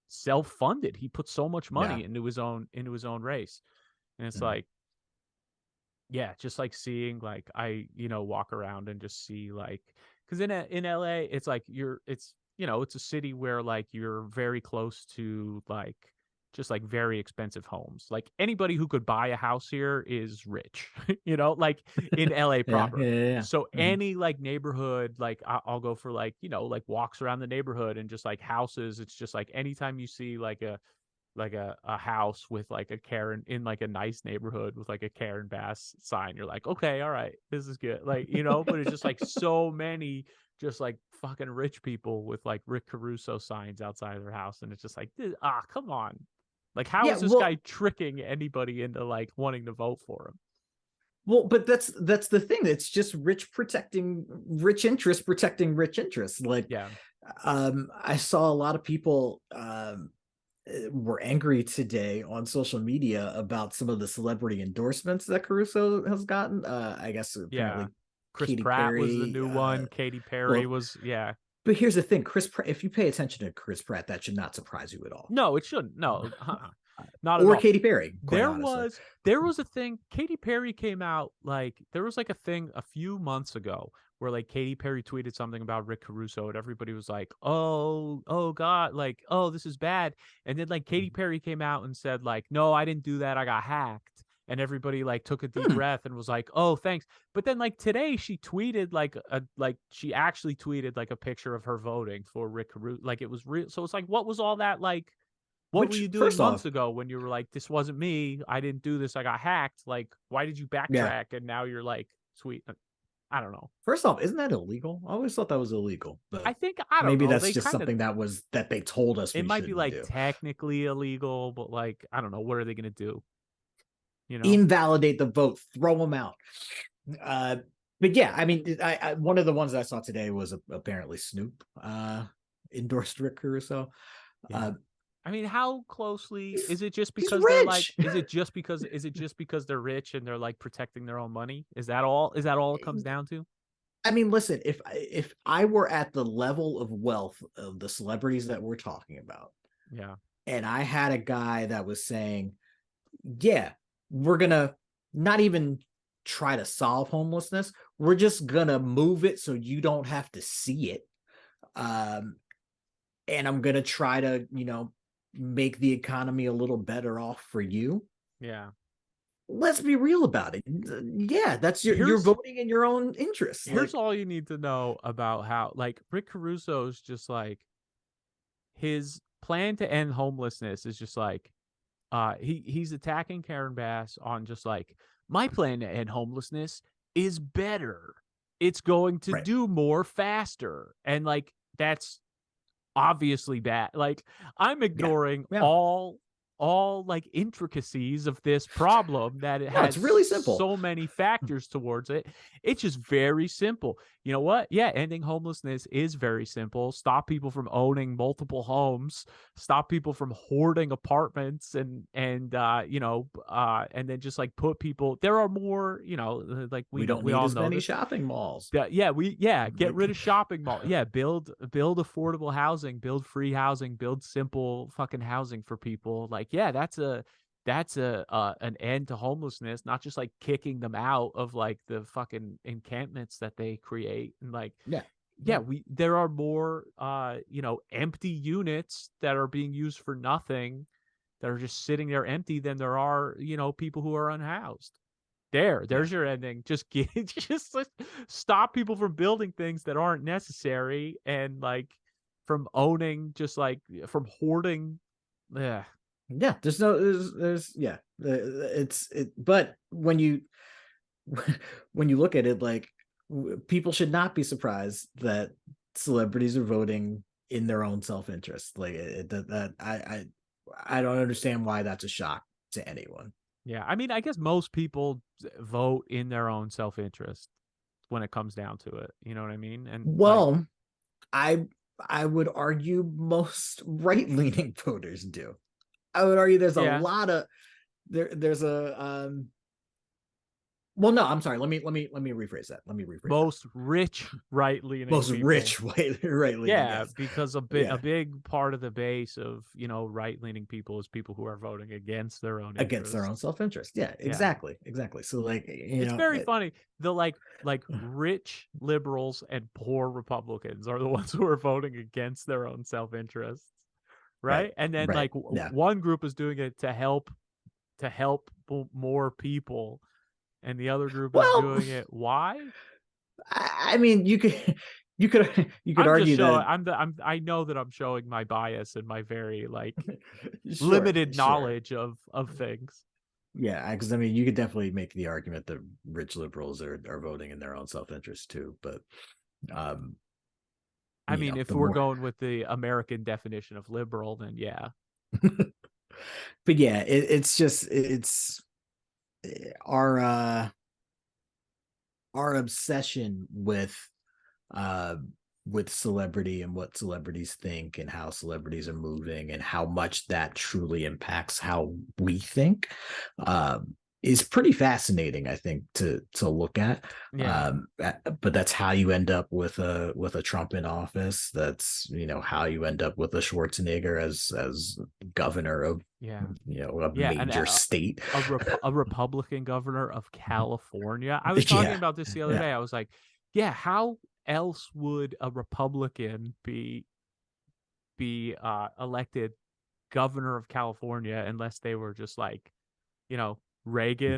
self-funded. He put so much money into his own race, and it's like, yeah, just like seeing like I walk around and just see like, because in LA it's like it's a city where like you're very close to like just like very expensive homes. Like anybody who could buy a house here is rich, like in LA proper. Yeah. So any like neighborhood, like I'll go for like, like walks around the neighborhood and just like houses. It's just like anytime you see like a house with like a Karen in like a nice neighborhood with like a Karen Bass sign, you're like, okay, all right, this is good. Like, but it's just like so many just like fucking rich people with like Rick Caruso signs outside of their house. And it's just like, come on. Like, how is this guy tricking anybody into like wanting to vote for him? Well, but that's the thing. It's just rich protecting rich interests, Like, yeah. I saw a lot of people were angry today on social media about some of the celebrity endorsements that Caruso has gotten. I guess apparently Chris Katy Pratt Perry, was the new one. Katy Perry was, yeah. But here's the thing, Chris Pratt, if you pay attention to Chris Pratt, that should not surprise you at all. No, it shouldn't. No, not at all. Or Katy Perry. There was a thing. Katy Perry came out, like there was like a thing a few months ago where like Katy Perry tweeted something about Rick Caruso and everybody was like, oh God, like, oh, this is bad. And then like Katy Perry came out and said like, no, I didn't do that. I got hacked. And everybody like took a deep breath and was like, oh, thanks. But then like today she tweeted she actually tweeted like a picture of her voting for Rick Caruso. Like it was real. So it's like, what was all that like? What were you doing months ago when you were like, this wasn't me, I didn't do this, I got hacked? Like, why did you backtrack? And now you're like, sweet. I don't know. First off, isn't that illegal? I always thought that was illegal. But I think, I don't know. Maybe that's just something that they told us. It might be like technically illegal, but like, I don't know. What are they going to do? Invalidate the vote, throw them out. But yeah, I mean, I one of the ones I saw today was apparently Snoop endorsed Rick Caruso. Yeah. I mean, how closely is it just because they're like, is it just because they're rich and they're like protecting their own money? Is that all it comes down to? I mean, listen, if I were at the level of wealth of the celebrities that we're talking about, yeah, and I had a guy that was saying, yeah, we're gonna not even try to solve homelessness, we're just gonna move it so you don't have to see it, and I'm gonna try to make the economy a little better off for you. Yeah, let's be real about it. Yeah, that's you're voting in your own interest. Here's all you need to know about how like Rick Caruso's just like his plan to end homelessness is just like he's attacking Karen Bass on just like, my plan to end homelessness is better. It's going to do more faster. And like that's obviously bad. Like I'm ignoring all like intricacies of this problem that it No, it's has really simple. so many factors towards it. It's just very simple. You know what? Yeah, ending homelessness is very simple. Stop people from owning multiple homes, stop people from hoarding apartments and and then just like put people, there are more, like We don't we need all as know many this. shopping malls. Get rid of shopping mall. Yeah, build affordable housing, build free housing, build simple fucking housing for people. Like, yeah, that's an end to homelessness, not just like kicking them out of like the fucking encampments that they create. And like, Yeah. yeah, there are more empty units that are being used for nothing, that are just sitting there empty, than there are, people who are unhoused. There's your ending. Just stop people from building things that aren't necessary, and like from owning, just like from hoarding. Yeah. There's but when you look at it, like, people should not be surprised that celebrities are voting in their own self-interest. Like, I don't understand why that's a shock to anyone. Yeah, I mean, I guess most people vote in their own self-interest when it comes down to it. You know what I mean? And well, I would argue most right-leaning voters do. I would argue there's a lot of there's a well, no, I'm sorry. Let me rephrase that. Most rich right-leaning most people. rich right-leaning. Yeah, yes. because a big part of the base of right-leaning people is people who are voting against their own self-interest. Yeah, exactly. So like, it's very funny. The like rich liberals and poor Republicans are the ones who are voting against their own self-interests, right? And then like one group is doing it to help more people, and the other group is doing it why? I mean, you could argue that I know that I'm showing my bias and my very like limited knowledge of things. Yeah, because I mean, you could definitely make the argument that rich liberals are voting in their own self-interest too. But I mean, if we're going with the American definition of liberal, then yeah. But yeah, it's our obsession with celebrity and what celebrities think and how celebrities are moving and how much that truly impacts how we think is pretty fascinating, I think, to look at. Yeah. But that's how you end up with a Trump in office. That's, how you end up with a Schwarzenegger as governor of a major state, a Republican governor of California. I was talking about this the other day. I was like, yeah, how else would a Republican be elected governor of California unless they were just like, Reagan? You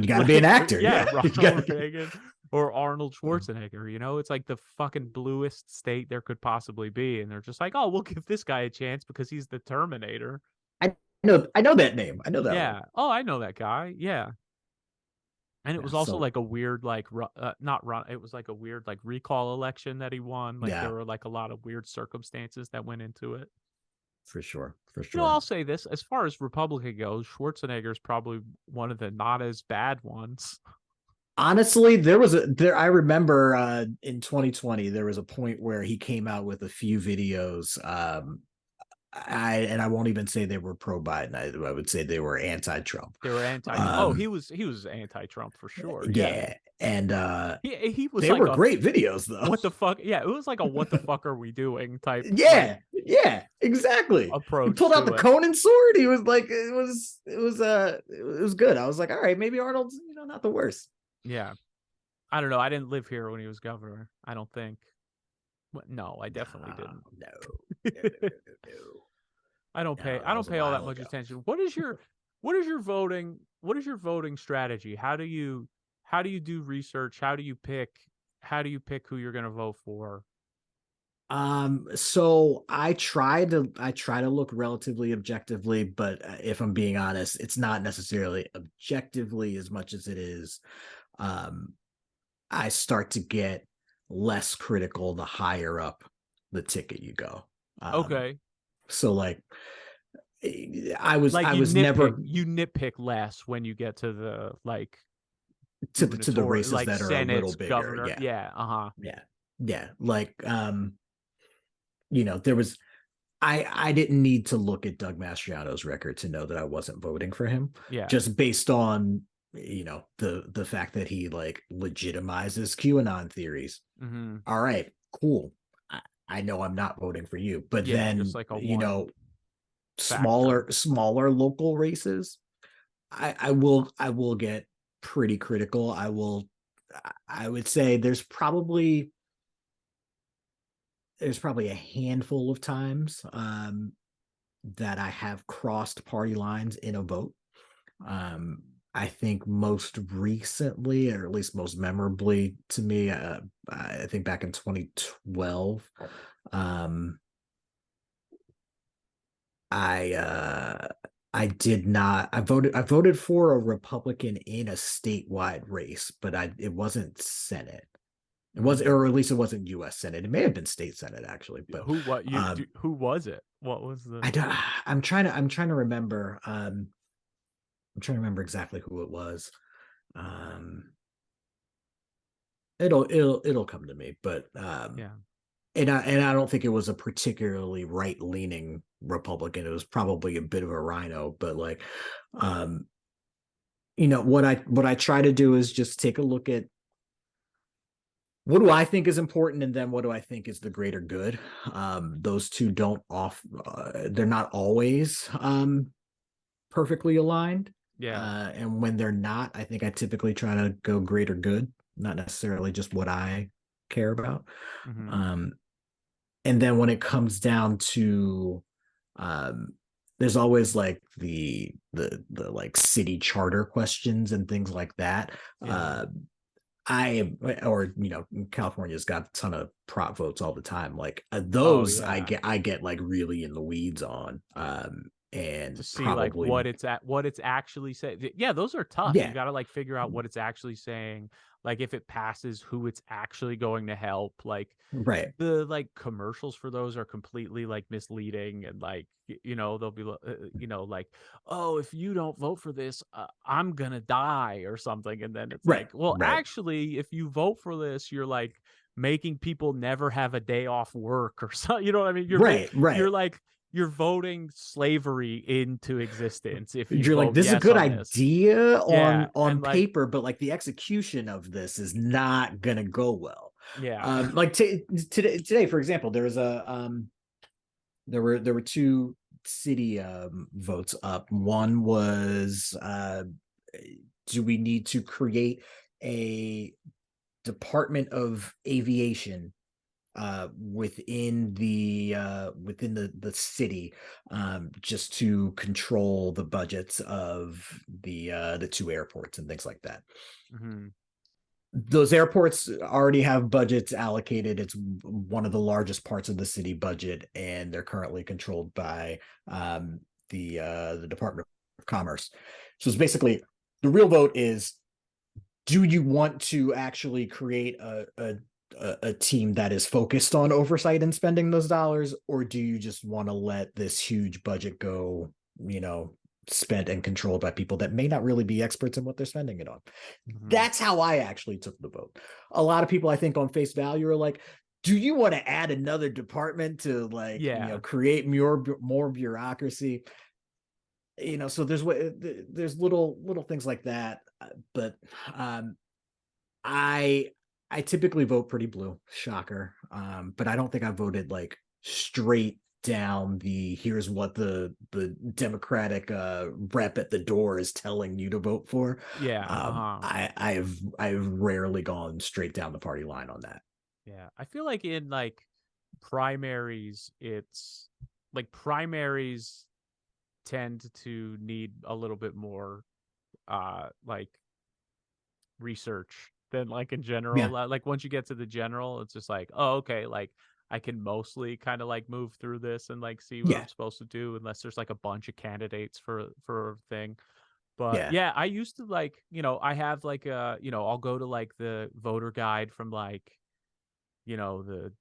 gotta be an actor. Yeah, Ronald Reagan or Arnold Schwarzenegger. It's like the fucking bluest state there could possibly be, and they're just like, oh, we'll give this guy a chance because he's the Terminator. I know that name. I know that. Yeah. One. Oh, I know that guy. Yeah. And it was also like a weird, like, it was like a weird, like, recall election that he won. Like, there were like a lot of weird circumstances that went into it. For sure. I'll say this, as far as Republican goes, Schwarzenegger is probably one of the not as bad ones. Honestly, I remember in 2020, there was a point where he came out with a few videos. I won't even say they were pro-Biden. I would say they were anti-Trump. They were he was anti-Trump for sure. Yeah. And he was. They were great videos though. What the fuck? Yeah, it was like a "what the fuck are we doing" type. Yeah, exactly. Approach. He pulled out the Conan sword. He was like, it was good. I was like, all right, maybe Arnold's not the worst. Yeah, I don't know. I didn't live here when he was governor. I don't think. No, I definitely didn't. No. I don't pay all that much attention. What is your voting strategy? How do you do research? How do you pick who you're going to vote for? So I try to look relatively objectively, but if I'm being honest, it's not necessarily objectively as much as it is. I start to get less critical the higher up the ticket you go. Okay. So like, Like I was never you nitpick less when you get to the to the gubernatorial, races like that are a little Senate's bigger. governor. Yeah, Yeah, yeah, yeah. Like there was I didn't need to look at Doug Mastriano's record to know that I wasn't voting for him, yeah. just based on the fact that he like legitimizes QAnon theories. Mm-hmm. All right, cool. I know I'm not voting for you, but Yeah, then just like a one factor. smaller local races, I will get pretty critical. I would say there's probably a handful of times that I have crossed party lines in a vote. Um, I think most recently, or at least most memorably to me, I think back in 2012, um, I I did not. I voted for a Republican in a statewide race, but it wasn't Senate. It was, Mm-hmm. or at least it wasn't U.S. Senate. It may have been state Senate actually, but Who was it? What was the I don't. I'm trying to remember. I'm trying to remember exactly who it was. Um, it'll come to me, but yeah. and I don't think it was a particularly right leaning Republican. It was probably a bit of a rhino, but like, um, what I try to do is just take a look at what do I think is important, and then what do I think is the greater good. Those two don't off. They're not always perfectly aligned. Yeah. And when they're not, I think I typically try to go greater good, not necessarily just what I care about. Mm-hmm. Um, and then when it comes down to, um, there's always like the like city charter questions and things like that. Yeah. Or California's got a ton of prop votes all the time. Like Oh those, yeah. I get like really in the weeds on. To And see like probably what it's actually saying. Yeah, those are tough. You yeah, got to like figure out what it's actually saying. Like if it passes, who it's actually going to help. Like right. the like commercials for those are completely like misleading, and like they'll be like, oh, if you don't vote for this, I'm gonna die or something, and then it's Right, like, well, right, actually, if you vote for this, you're like making people never have a day off work or something. You know what I mean? right, You're right. like you're voting slavery into existence if you You're like, vote this is a yes good on this. idea Yeah, on and like paper, but like the execution of this is not gonna go well. yeah. Like today, for example, there were two city votes up. One was do we need to create a Department of Aviation within the city, just to control the budgets of the two airports and things like that. Mm-hmm. Those airports already have budgets allocated. It's one of the largest parts of the city budget, and they're currently controlled by the Department of Commerce. So it's basically, the real vote is, do you want to actually create a team that is focused on oversight and spending those dollars, or do you just want to let this huge budget go, spent and controlled by people that may not really be experts in what they're spending it on? Mm-hmm. That's how I actually took the vote. A lot of people, I think, on face value are like, do you want to add another department to like, Yeah. create more bureaucracy? So there's little things like that, but I I typically vote pretty blue, shocker. But I don't think I voted like straight down the here's what the Democratic rep at the door is telling you to vote for. Yeah. Uh-huh. I've rarely gone straight down the party line on that. Yeah. I feel like in like primaries, it's like primaries tend to need a little bit more like research than like in general. Yeah, Like once you get to the general, it's just like, oh, okay, like I can mostly kind of like move through this and like see what I'm yeah, supposed to do, unless there's like a bunch of candidates for a thing. But yeah, yeah, I used to like, I have like I'll go to like the voter guide from like, the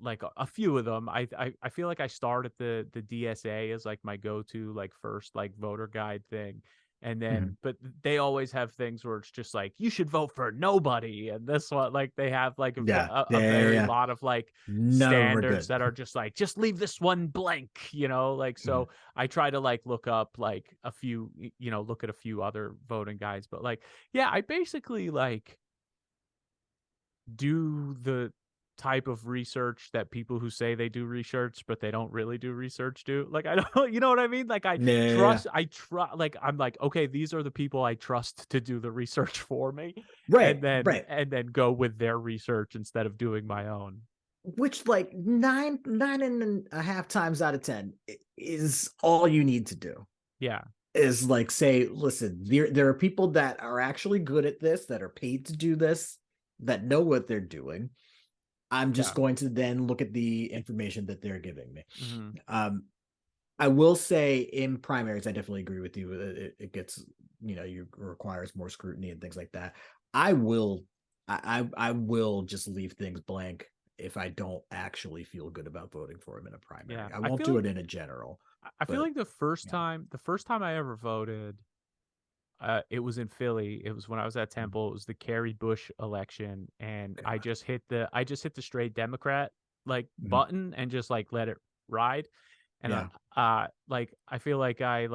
like a few of them. I feel like I start at the DSA as like my go-to like first like voter guide thing. And then, but they always have things where it's just like, you should vote for nobody. And this one, like they have like Yeah. a very Yeah. lot of like None of them are standards good. that are just like, just leave this one blank, you know, like, so I try to like look up like a few, you know, look at a few other voting guides, but like, yeah, I basically like do the type of research that people who say they do research but they don't really do research do. Like I don't, you know what I mean? Like Yeah. I trust, like I'm like, okay, these are the people I trust to do the research for me, Right. Right. and then go with their research instead of doing my own. Which like nine and a half times out of 10 is all you need to do. Yeah. Is like say, listen, there are people that are actually good at this, that are paid to do this, that know what they're doing. I'm just going to then look at the information that they're giving me. I will say in primaries, I definitely agree with you. It gets, you know, you requires more scrutiny and things like that. I will just leave things blank if I don't actually feel good about voting for him in a primary. Yeah. I won't do it in a general. I feel like the first time I ever voted, it was in Philly. It was when I was at Temple. It was the Kerry Bush election, and I just hit the straight Democrat like button and just like let it ride. And like I feel like I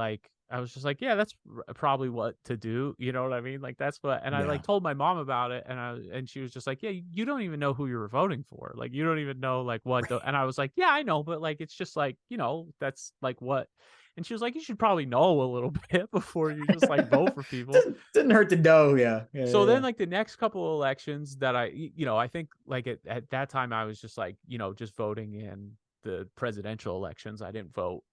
was just like, yeah, that's probably what to do. You know what I mean? Like that's what. And I like told my mom about it, and she was just like, yeah, you don't even know who you were voting for. Like you don't even know like what. And I was like, yeah, I know, but like it's just like, you know, that's like what. And she was like, you should probably know a little bit before you just like vote for people. Didn't hurt to know. So then like the next couple of elections that I think like at that time I was just like, you know, just voting in the presidential elections. I didn't vote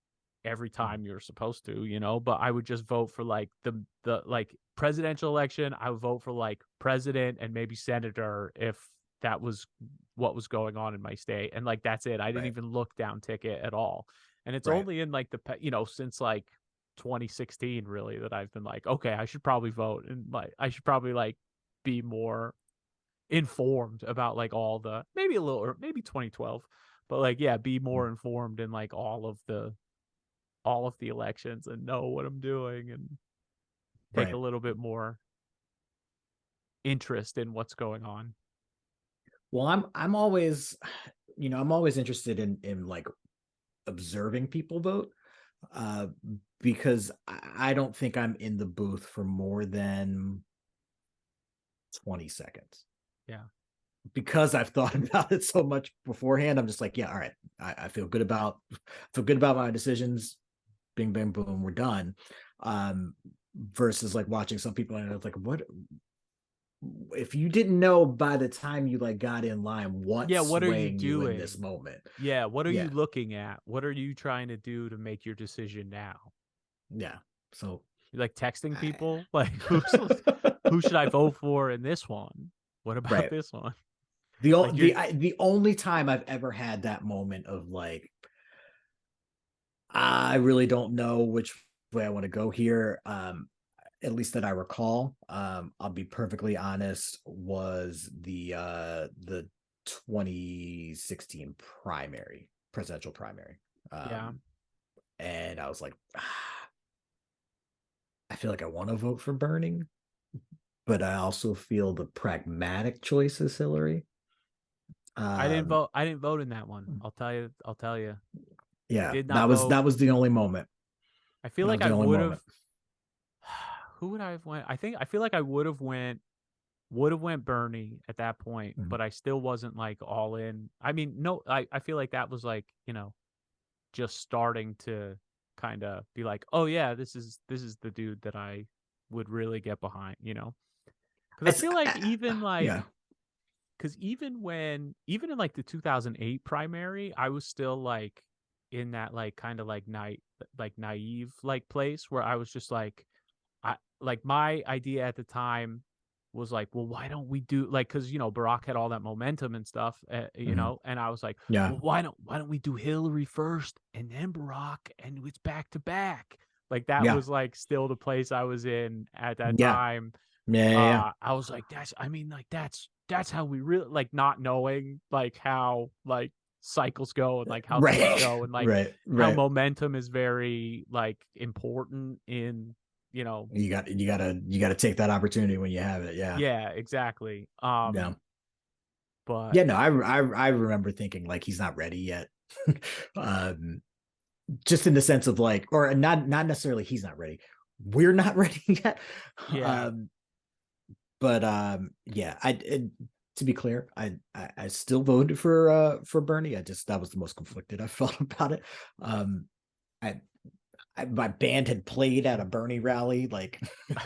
every time you're supposed to, you know, but I would just vote for like the like presidential election. I would vote for like president and maybe senator if that was what was going on in my state. And like, that's it. I didn't even look down ticket at all. And it's only in like you know, since like 2016 really that I've been like, okay, I should probably vote, and like I should probably like be more informed about like all the, maybe a little, or maybe 2012, but like, yeah, be more informed in like all of the elections and know what I'm doing and take a little bit more interest in what's going on. Well, I'm always, you know, I'm always interested in like observing people vote, because I don't think I'm in the booth for more than 20 seconds. Yeah. Because I've thought about it so much beforehand, I'm just like, yeah, all right, I feel good about my decisions. Bing, bang, boom, we're done. Versus like watching some people and it's like, what if you didn't know by the time you like got in line what's what are you swaying doing you in this moment? Yeah, what are you looking at? What are you trying to do to make your decision now? Yeah. So you're like texting people like who should I vote for in this one? What about this one? The only time I've ever had that moment of like, I really don't know which way I want to go here, at least that I recall, I'll be perfectly honest, was the 2016 presidential primary. And I was like, I feel like I want to vote for Bernie, but I also feel the pragmatic choice is Hillary. I didn't vote in that one. I'll tell you. Yeah, that was the only moment. I feel like I would have. Who would I have went? I feel like I would have went Bernie at that point, but I still wasn't like all in. I mean, no, I feel like that was like, you know, just starting to kind of be like, oh yeah, this is the dude that I would really get behind, you know? Because I feel like even like, because even in like the 2008 primary, I was still like in that like kind of like naive like place where I was just like, like my idea at the time was like, well, why don't we do like, because you know Barack had all that momentum and stuff, you know, and I was like, well, why don't we do Hillary first and then Barack, and it's back to back. Like that was like still the place I was in at that time, Yeah. I was like, that's how we really, like, not knowing like how like cycles go and like how things Right. go and like Right. how Right. momentum is very like important in, you know. You gotta take that opportunity when you have it. Yeah. Yeah, exactly. Yeah. But Yeah. No, I remember thinking like he's not ready yet. um, just in the sense of like, or not necessarily he's not ready. We're not ready yet. yeah, Um, but yeah, to be clear, I still voted for Bernie. That was the most conflicted I felt about it. Um, I my band had played at a Bernie rally like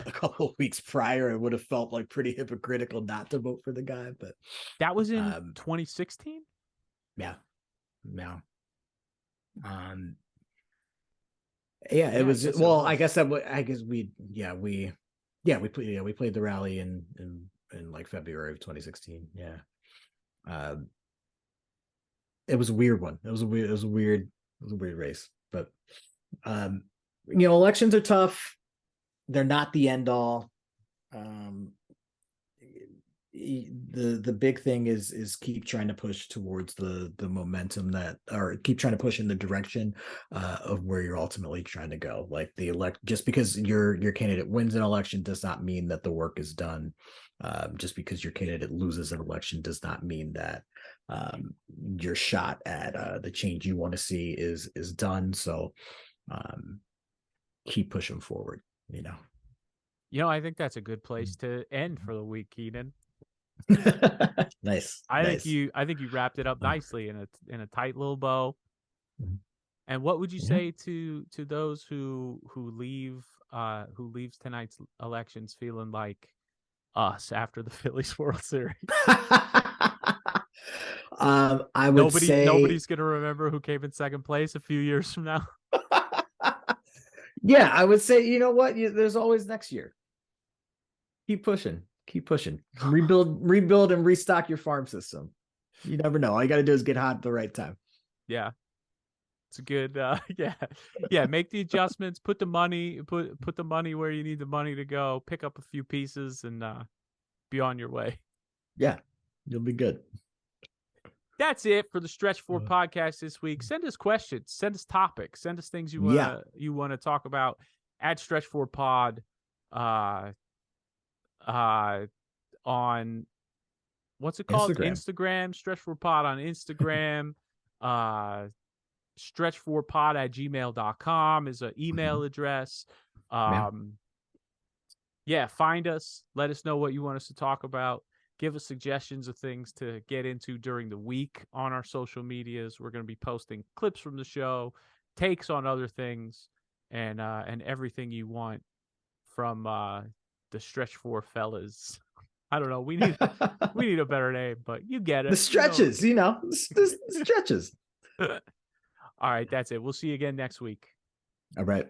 a couple of weeks prior. It would have felt like pretty hypocritical not to vote for the guy, but that was in um, 2016. yeah, yeah, um, yeah. It Yeah, I was guess it well. I was. guess I guess we played the rally in like February of 2016. Yeah, um, it was a weird one. It was a weird race, but um, elections are tough. They're not the end all. Um, the big thing is keep trying to push towards the momentum that, or keep trying to push in the direction of where you're ultimately trying to go. Like just because your candidate wins an election does not mean that the work is done. Just because your candidate loses an election does not mean that your shot at the change you want to see is done. So um, keep pushing forward. I think that's a good place to end for the week, Keenan. Nice, I think nice. you wrapped it up nicely in a tight little bow. And what would you Yeah. say to those who leaves tonight's elections feeling like us after the Phillies World Series? I would say, Nobody's gonna remember who came in second place a few years from now. yeah, I would say, you know what? There's always next year. Keep pushing, rebuild, and restock your farm system. You never know. All you got to do is get hot at the right time. Yeah, it's a good. Yeah. Make the adjustments. Put the money where you need the money to go. Pick up a few pieces and be on your way. Yeah, you'll be good. That's it for the Stretch 4 podcast this week. Send us questions, send us topics, send us things you wanna talk about at Stretch 4 Pod on what's it called? Instagram, Stretch 4 Pod on Instagram. Stretch4pod at gmail.com is an email address. Yeah, find us. Let us know what you want us to talk about. Give us suggestions of things to get into during the week on our social medias. We're going to be posting clips from the show, takes on other things, and everything you want from the Stretch 4 fellas. I don't know. We need a better name, but you get it. The stretches, the stretches. All right, that's it. We'll see you again next week. All right.